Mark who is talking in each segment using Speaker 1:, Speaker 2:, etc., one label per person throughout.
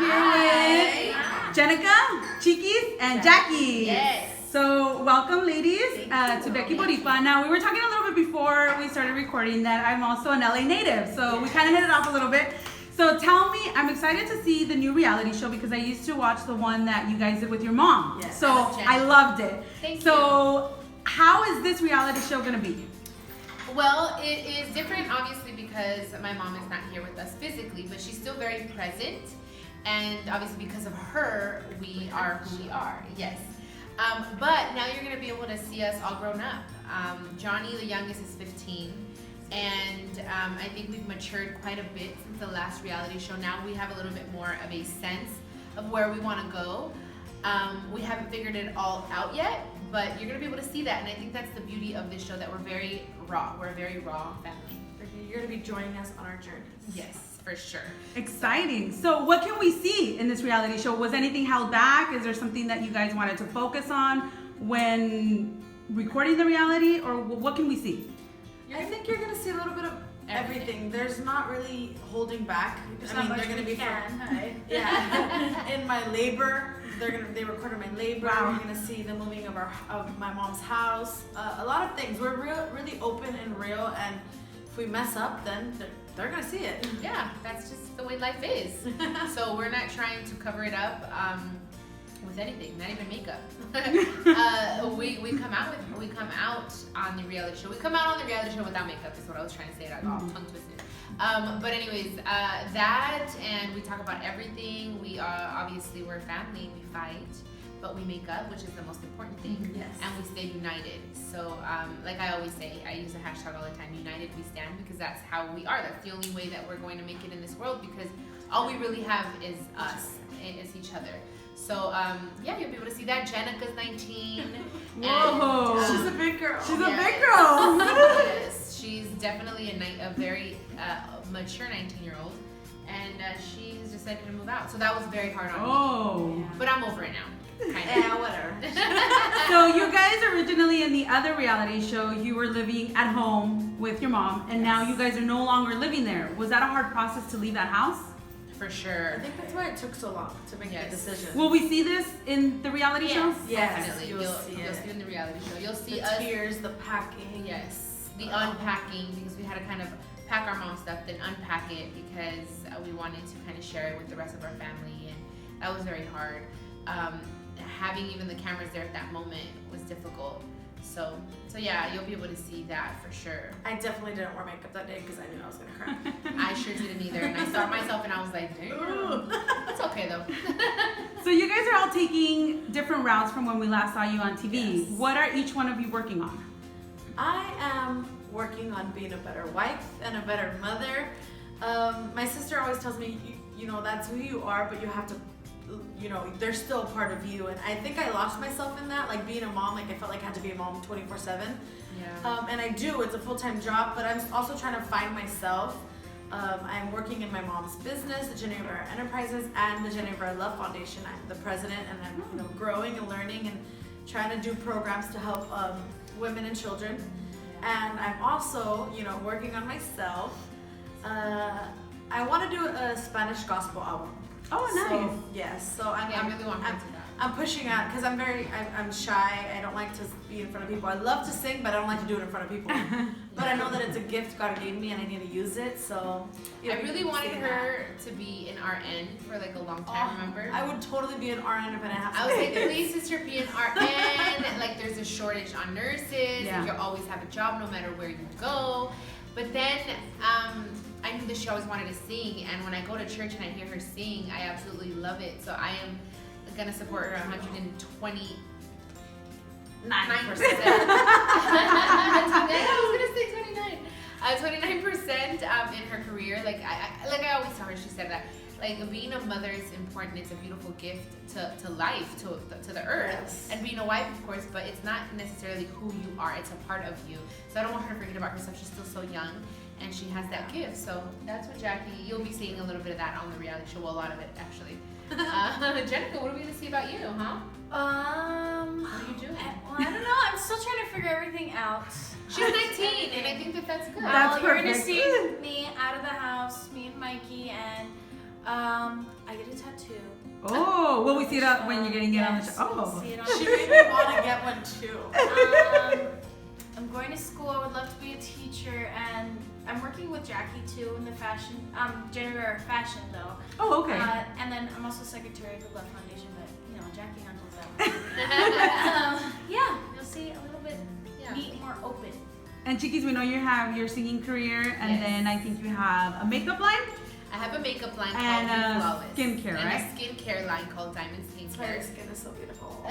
Speaker 1: here with Jenicka, Chiquis and Jacqie.
Speaker 2: Yes.
Speaker 1: So welcome, ladies, to Becky Boricua. Now, we were talking a little bit before we started recording that I'm also an LA native, so we kind of hit it off a little bit. So tell me, I'm excited to see the new reality show because I used to watch the one that you guys did with your mom.
Speaker 2: Yes.
Speaker 1: So I loved it.
Speaker 2: Thank you.
Speaker 1: So how is this reality show going to be?
Speaker 2: Well, it is different, obviously, because my mom is not here with us physically, but she's still very present. And obviously, because of her, we are who we are. Yes. But now you're going to be able to see us all grown up. Johnny, the youngest, is 15. And I think we've matured quite a bit since the last reality show. Now we have a little bit more of a sense of where we want to go. We haven't figured it all out yet, but you're going to be able to see that. And I think that's the beauty of this show, that we're very raw. We're a very raw family.
Speaker 3: You're going to be joining us on our journey.
Speaker 2: Yes, for sure.
Speaker 1: Exciting. So what can we see in this reality show? Was anything held back? Is there something that you guys wanted to focus on when recording the reality, or what can we see?
Speaker 3: I think you're going to see a little bit of everything. There's not really holding back. They're going to be yeah. In my labor, they recorded my labor.
Speaker 1: Wow.
Speaker 3: We're going to see the moving of my mom's house. A lot of things. We're really open and real, and if we mess up, then they're going to see it.
Speaker 2: Yeah, that's just the way life is. So we're not trying to cover it up with anything, not even makeup. We come out on the reality show. We come out on the reality show without makeup is what I was trying to say. I got all tongue twisted. But anyways, that, and we talk about everything. We obviously, we're family. We fight, but we make up, which is the most important thing.
Speaker 3: Yes.
Speaker 2: And we stay united. So like I always say, I use the hashtag all the time, united we stand, because that's how we are. That's the only way that we're going to make it in this world, because all we really have is us, is each other. So yeah, you'll be able to see that. Jenicka's 19.
Speaker 1: Whoa.
Speaker 2: And,
Speaker 3: She's a big girl.
Speaker 1: She's a big girl.
Speaker 2: Yes, she's definitely a very mature 19-year-old, and she's decided to move out. So that was very hard on me.
Speaker 1: Oh.
Speaker 2: But I'm over it now. Kind of.
Speaker 3: Yeah, whatever.
Speaker 1: So you guys originally in the other reality show, you were living at home with your mom, and now you guys are no longer living there. Was that a hard process to leave that house?
Speaker 2: For sure.
Speaker 3: I think that's why it took so long to make the decision.
Speaker 1: Will we see this in the reality show?
Speaker 3: Yes,
Speaker 2: Definitely.
Speaker 3: you'll see
Speaker 2: You'll see it in the reality show. You'll see
Speaker 3: the
Speaker 2: us.
Speaker 3: tears, the packing.
Speaker 2: Yes, the unpacking, because we had to kind of pack our mom's stuff, then unpack it, because we wanted to kind of share it with the rest of our family, and that was very hard. Having even the cameras there at that moment was difficult. So yeah, you'll be able to see that for sure.
Speaker 3: I definitely didn't wear makeup that day because I knew I was gonna cry.
Speaker 2: I sure didn't either, and I saw myself and I was like, damn. It's okay though.
Speaker 1: So you guys are all taking different routes from when we last saw you on TV.
Speaker 3: Yes.
Speaker 1: What are each one of you working on?
Speaker 3: I am working on being a better wife and a better mother. My sister always tells me, you know, that's who you are, but you have to, you know, they're still a part of you. And I think I lost myself in that, like being a mom, like I felt like I had to be a mom 24/7.
Speaker 2: Yeah.
Speaker 3: And I do, it's a full-time job, but I'm also trying to find myself. I'm working in my mom's business, the Riveras Enterprises, and the Riveras Love Foundation. I'm the president, and I'm growing and learning and trying to do programs to help women and children. And I'm also, working on myself. I want to do a Spanish gospel album.
Speaker 1: Oh, nice.
Speaker 3: So, yes. So
Speaker 2: I really want to do that.
Speaker 3: I'm pushing out because I'm shy. I don't like to be in front of people. I love to sing, but I don't like to do it in front of people. But I know that it's a gift God gave me, and I need to use it. So
Speaker 2: I really wanted her to be an RN for like a long time. Remember?
Speaker 3: I would totally be an RN if I didn't have to.
Speaker 2: I was like, please, sister, be an RN. Like, there's a shortage on nurses.
Speaker 1: Yeah.
Speaker 2: And you always have a job no matter where you go. But then I knew that she always wanted to sing, and when I go to church and I hear her sing, I absolutely love it. So I am gonna support her 129%. I was gonna say 29. 29% in her career. Like I always tell her, she said that. Like, being a mother is important. It's a beautiful gift to life, to the earth.
Speaker 3: Yes.
Speaker 2: And being a wife, of course, but it's not necessarily who you are. It's a part of you. So I don't want her to forget about herself. She's still so young, and she has that gift. So that's what Jacqie, you'll be seeing a little bit of that on the reality show. Well, a lot of it, actually. Jenicka, what are we going to see about you, huh? What are you doing?
Speaker 4: Well, I don't know. I'm still trying to figure everything out.
Speaker 2: She's 19, and I think that's good.
Speaker 1: That's
Speaker 4: You're going to
Speaker 1: perfect.
Speaker 4: see me out of the house, me and Mikey, and I get a tattoo.
Speaker 1: Oh, will we see it when you're getting it on the
Speaker 4: Yes,
Speaker 1: show?
Speaker 4: we'll
Speaker 1: Oh.
Speaker 4: see it on
Speaker 3: She
Speaker 4: the
Speaker 3: made me want to get one too.
Speaker 4: I'm going to school. I would love to be a teacher, and I'm working with Jackie too in the fashion, Jenicka fashion though.
Speaker 1: Oh, okay.
Speaker 4: And then I'm also secretary of the Love Foundation, but you know, Jackie handles that one. Yeah, you'll see a little bit neat, more open.
Speaker 1: And Chiquis, we know you have your singing career, and
Speaker 2: Yes.
Speaker 1: then I think you have a makeup line
Speaker 2: I have a makeup line
Speaker 1: and
Speaker 2: called Be Flawless.
Speaker 1: skincare,
Speaker 2: and
Speaker 1: right?
Speaker 2: a skincare line called Diamond
Speaker 3: Her
Speaker 2: Skincare.
Speaker 3: skin is so beautiful.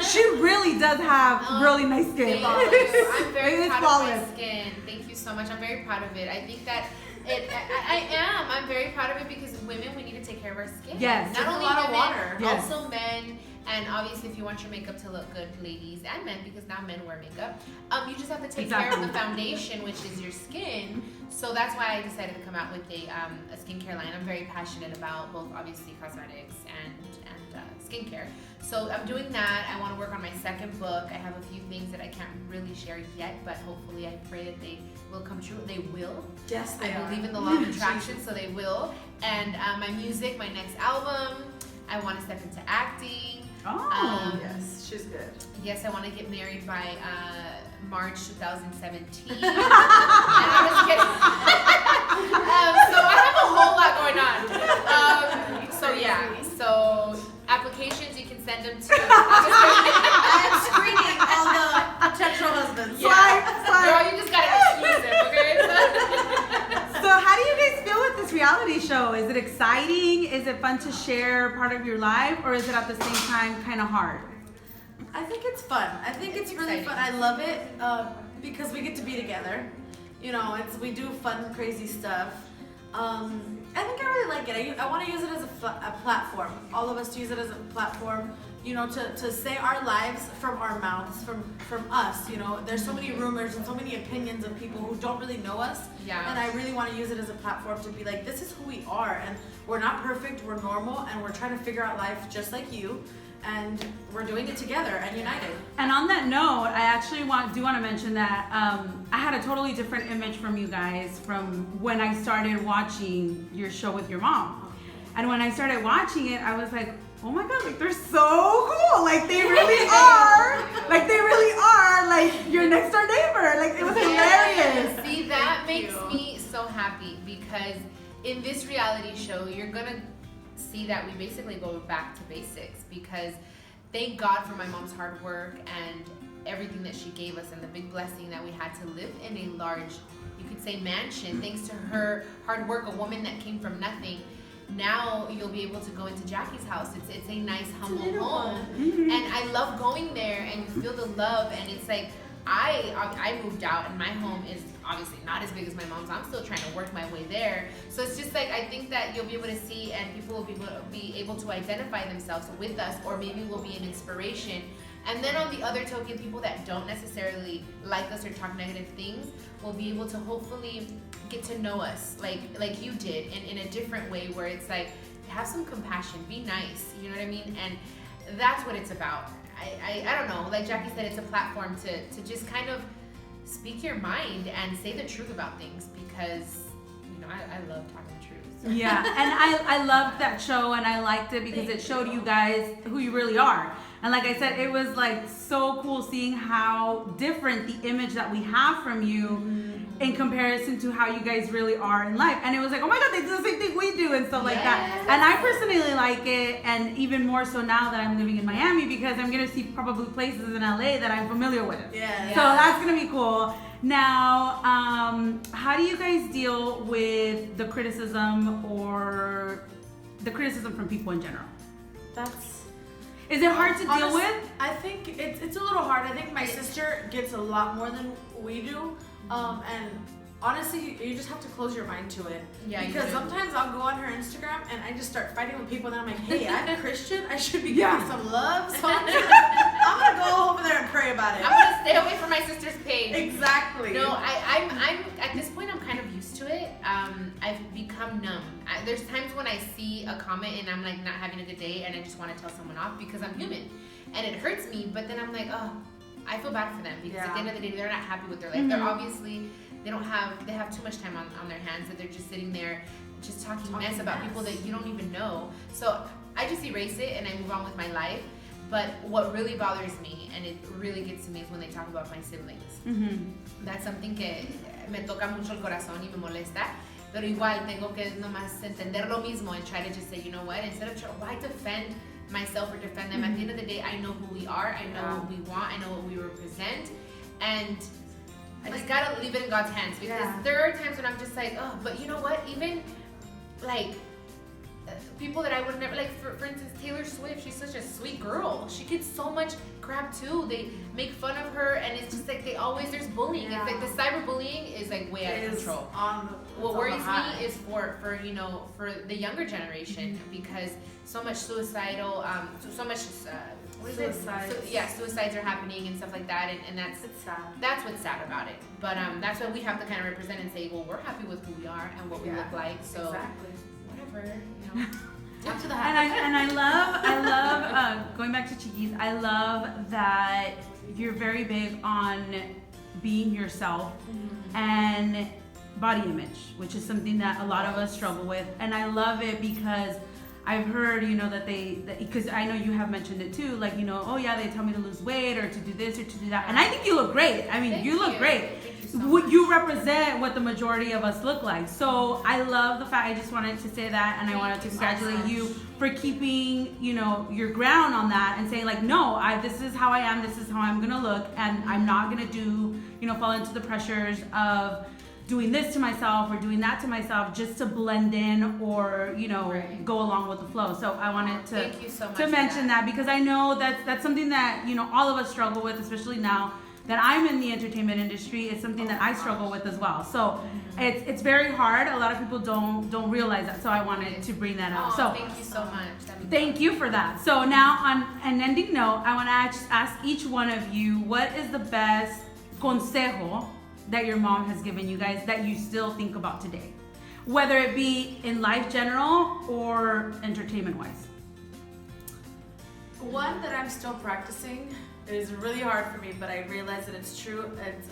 Speaker 1: She really does have really nice skin.
Speaker 2: Thank you. I'm very
Speaker 1: It is
Speaker 2: proud
Speaker 1: flawless.
Speaker 2: of my skin. Thank you so much. I'm very proud of it. I think that I am. I'm very proud of it because women, we need to take care of our skin.
Speaker 1: Yes.
Speaker 2: Not
Speaker 3: Drink a
Speaker 2: only
Speaker 3: lot of
Speaker 2: women,
Speaker 3: water.
Speaker 1: Yes.
Speaker 2: also men. And obviously, if you want your makeup to look good, ladies and men, because now men wear makeup, you just have to take care of the foundation, which is your skin. So that's why I decided to come out with a skincare line. I'm very passionate about both, obviously, cosmetics and skincare. So I'm doing that. I want to work on my second book. I have a few things that I can't really share yet, but hopefully, I pray that they will come true. They will.
Speaker 3: Yes, they
Speaker 2: I
Speaker 3: are.
Speaker 2: believe in the law of attraction, so they will. And my music, my next album. I want to step into acting.
Speaker 1: Oh.
Speaker 3: Yes, she's good.
Speaker 2: Yes, I want to get married by March 2017. And I'm just kidding. So I have a whole lot going on. So yeah, so applications you can send them to.
Speaker 3: I'm screening all the potential husbands.
Speaker 2: Girl, you just got an exclusive, okay?
Speaker 1: So how do you guys feel with this reality show? Is it exciting? Is it fun to share part of your life? Or is it at the same time kind of hard?
Speaker 3: I think it's fun. I think it's really
Speaker 2: exciting.
Speaker 3: fun. I love it because we get to be together. You know, we do fun, crazy stuff. I think I really like it. I want to use it as a platform. All of us use it as a platform, you know, to say our lives from our mouths, from us. You know, there's so many rumors and so many opinions of people who don't really know us.
Speaker 2: Yeah.
Speaker 3: And I really want to use it as a platform to be like, this is who we are, and we're not perfect, we're normal, and we're trying to figure out life just like you. And we're doing it together and united.
Speaker 1: And on that note, I actually do want to mention that I had a totally different image from you guys from when I started watching your show with your mom. And when I started watching it, I was like, oh my God, like they're so cool. Like they really are. Like they really are like your next door neighbor. Like it was hilarious.
Speaker 2: See, that makes me so happy because in this reality show, you're gonna see that we basically go back to basics because thank God for my mom's hard work and everything that she gave us and the big blessing that we had to live in a large, you could say, mansion. Thanks to her hard work, a woman that came from nothing. Now you'll be able to go into Jackie's house. It's a nice, humble home. And I love going there and you feel the love and it's like, I moved out and my home is obviously not as big as my mom's. I'm still trying to work my way there. So it's just like, I think that you'll be able to see and people will be able to identify themselves with us or maybe we'll be an inspiration. And then on the other token, people that don't necessarily like us or talk negative things will be able to hopefully get to know us like you did in a different way where it's like, have some compassion, be nice, you know what I mean? And that's what it's about. I don't know, like Jackie said, it's a platform to just kind of speak your mind and say the truth about things because, you know, I love talking the truth. So.
Speaker 1: Yeah, and I loved that show and I liked it because it showed you guys who you really are. And like I said, it was like so cool seeing how different the image that we have from you in comparison to how you guys really are in life. And it was like, oh my God, they do the same thing we do and stuff like that. And I personally like it, and even more so now that I'm living in Miami because I'm gonna see probably places in LA that I'm familiar with.
Speaker 3: Yeah.
Speaker 1: So that's gonna be cool. Now, how do you guys deal with the criticism or the criticism from people in general? Is it hard to deal with?
Speaker 3: I think it's a little hard. I think my sister gets a lot more than we do. And honestly, you just have to close your mind to it.
Speaker 2: Yeah,
Speaker 3: because sometimes I'll go on her Instagram and I just start fighting with people and I'm like, hey, I'm Christian. I should be getting some love. So I'm gonna go over there and pray about it.
Speaker 2: I'm gonna stay away from my sister's page.
Speaker 3: Exactly.
Speaker 2: No, I'm at this point I'm kind of used to it. I've become numb. There's times when I see a comment and I'm like not having a good day and I just want to tell someone off because I'm human, and it hurts me. But then I'm like, oh, I feel bad for them because at the end of the day they're not happy with their life. They're obviously they have too much time on their hands that they're just sitting there just talking mess about people that you don't even know. So I just erase it and I move on with my life. But what really bothers me, and it really gets to me, is when they talk about my siblings. That's something que me toca mucho el corazón y me molesta. Pero igual tengo que nomás entender lo mismo and try to just say, you know what, instead of why defend myself or defend them? At the end of the day, I know who we are, I know what we want, I know what we represent, and I just gotta leave it in God's hands, because there are times when I'm just like, oh, but you know what, even like people that I would never, like for instance, Taylor Swift, she's such a sweet girl. She gets so much crap too. They make fun of her, and it's just like there's bullying. It's like the cyberbullying is like way out of control. What worries me is for the younger generation, because so much suicidal, suicides are happening and stuff like that, and that's
Speaker 3: sad.
Speaker 2: That's what's sad about it. But that's what we have to kind of represent and say, well, we're happy with who we are and what we look like. So whatever, you know.
Speaker 1: And I love going back to Chiquis. I love that you're very big on being yourself and body image, which is something that a lot of us struggle with. And I love it because I've heard, that because I know you have mentioned it too, like, oh yeah, they tell me to lose weight or to do this or to do that. And I think you look great. I mean, you look great. You represent what the majority of us look like. So I love the fact, I just wanted to say that, and I wanted to congratulate you for keeping, your ground on that and saying like, no, this is how I am, this is how I'm gonna look, and I'm not gonna do, fall into the pressures of doing this to myself or doing that to myself just to blend in or, go along with the flow. So I wanted to,
Speaker 2: thank you so much
Speaker 1: to mention that, because I know that's something that, all of us struggle with, especially now that I'm in the entertainment industry. It's something that I struggle with as well. So it's very hard. A lot of people don't realize that. So I wanted to bring that up. So
Speaker 2: thank you so much.
Speaker 1: Thank you for that. So now on an ending note, I want to ask each one of you, what is the best consejo that your mom has given you guys that you still think about today? Whether it be in life general or entertainment wise.
Speaker 3: One that I'm still practicing. It is really hard for me, but I realize that it's true. It's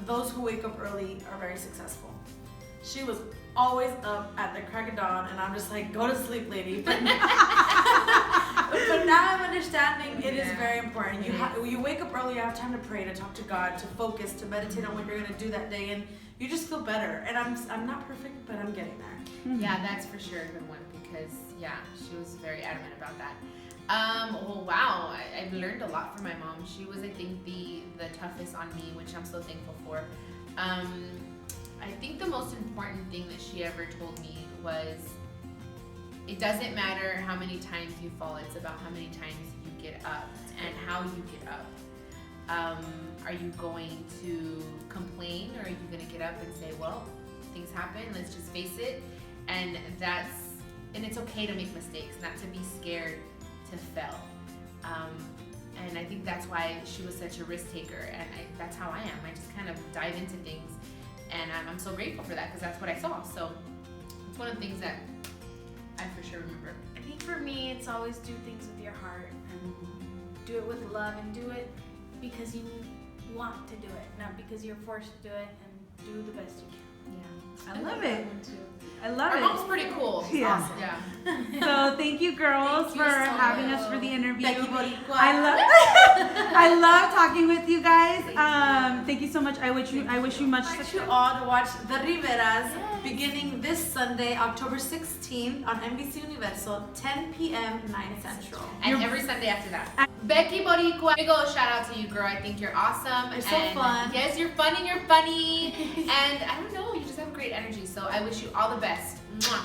Speaker 3: those who wake up early are very successful. She was always up at the crack of dawn, and I'm just like, go to sleep, lady. But now I'm understanding it is very important. You wake up early, you have time to pray, to talk to God, to focus, to meditate on what you're gonna do that day, and you just feel better. And I'm not perfect, but I'm getting there.
Speaker 2: Yeah, that's for sure a good one, because she was very adamant about that. Well, wow, I've learned a lot from my mom. She was, I think, the toughest on me, which I'm so thankful for. I think the most important thing that she ever told me was, it doesn't matter how many times you fall, it's about how many times you get up and how you get up. Are you going to complain, or are you going to get up and say, well, things happen, let's just face it, and it's okay to make mistakes, not to be scared to fail. And I think that's why she was such a risk taker, and that's how I am. I just kind of dive into things, and I'm so grateful for that, because that's what I saw. So it's one of the things that I for sure remember.
Speaker 4: I think for me, it's always do things with your heart and do it with love, and do it because you want to do it, not because you're forced to do it, and do the best you can.
Speaker 2: Yeah,
Speaker 1: I love it. I love
Speaker 2: Our
Speaker 1: it.
Speaker 2: mom's pretty cool.
Speaker 1: Yeah.
Speaker 2: Awesome. Yeah.
Speaker 1: So thank you, girls, for having us for the interview.
Speaker 3: Becky Boricua.
Speaker 1: I love talking with you guys. Thank you so much. I wish you much
Speaker 3: I
Speaker 1: success.
Speaker 3: invite you all to watch the Riveras beginning this Sunday, October 16th on NBUniverso, 10 p.m. 9 Central.
Speaker 2: And every Sunday after that. Becky Boricua, big ol' shout out to you, girl. I think you're awesome.
Speaker 3: You're so fun.
Speaker 2: Yes, you're fun and you're funny. And I don't know, you just have great energy. So I wish you all the best. Mwah.